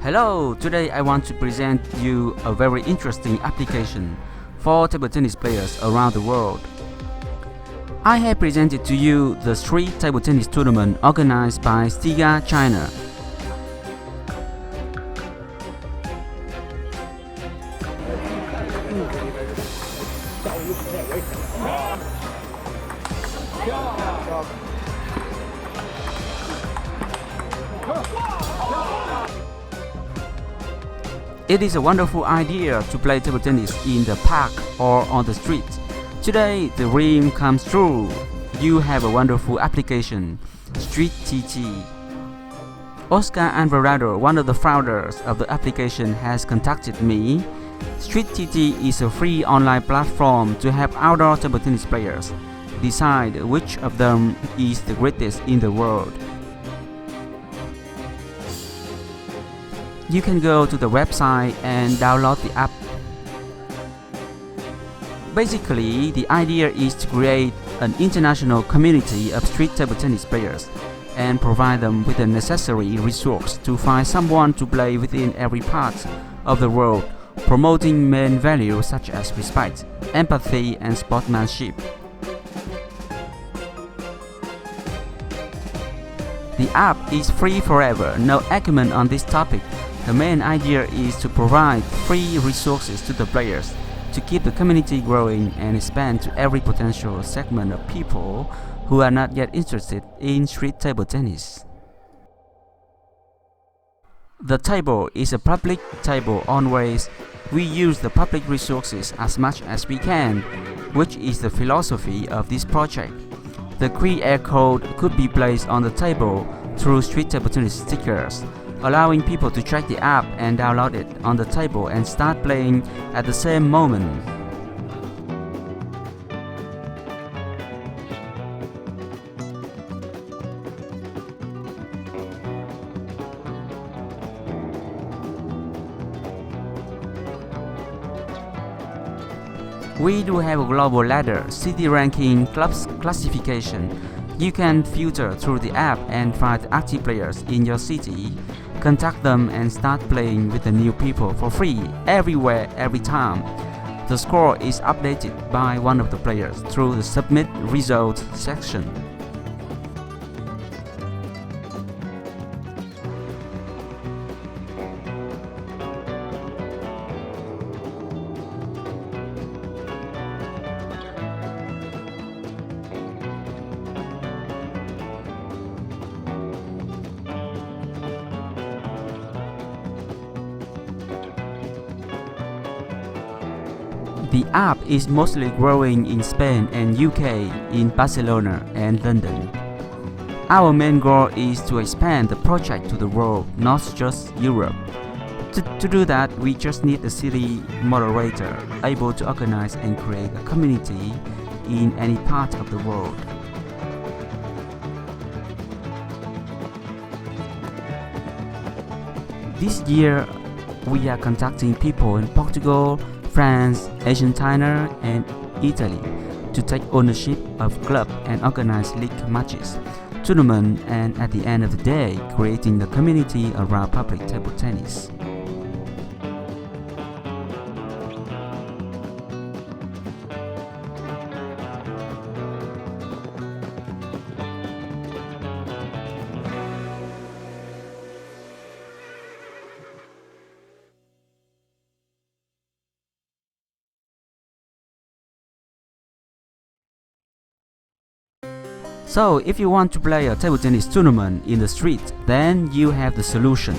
Hello, today I want to present you a very interesting application for table tennis players around the world. I have presented to you the street table tennis tournament organized by Stiga China. It is a wonderful idea to play table tennis in the park or on the street. Today, the dream comes true. You have a wonderful application, StreetTT. Oscar Alvarado, one of the founders of the application, has contacted me. StreetTT is a free online platform to help outdoor table tennis players decide which of them is the greatest in the world. You can go to the website and download the app. Basically, the idea is to create an international community of street table tennis players and provide them with the necessary resource to find someone to play within every part of the world, promoting main values such as respect, empathy, and sportsmanship. The app is free forever, no argument on this topic. The main idea is to provide free resources to the players to keep the community growing and expand to every potential segment of people who are not yet interested in street table tennis. The table is a public table. Always, we use the public resources as much as we can, which is the philosophy of this project. The QR code could be placed on the table through street table tennis stickers, allowing people to track the app and download it on the table and start playing at the same moment. We do have a global ladder, city ranking, clubs classification. You can filter through the app and find active players in your city, contact them and start playing with the new people for free, everywhere, every time. The score is updated by one of the players through the Submit Results section. The app is mostly growing in Spain and UK, in Barcelona and London. Our main goal is to expand the project to the world, not just Europe. To do that, we just need a city moderator able to organize and create a community in any part of the world. This year, we are contacting people in Portugal, France, Argentina, and Italy to take ownership of club and organize league matches, tournament, and at the end of the day, creating the community around public table tennis. So, if you want to play a table tennis tournament in the street, then you have the solution.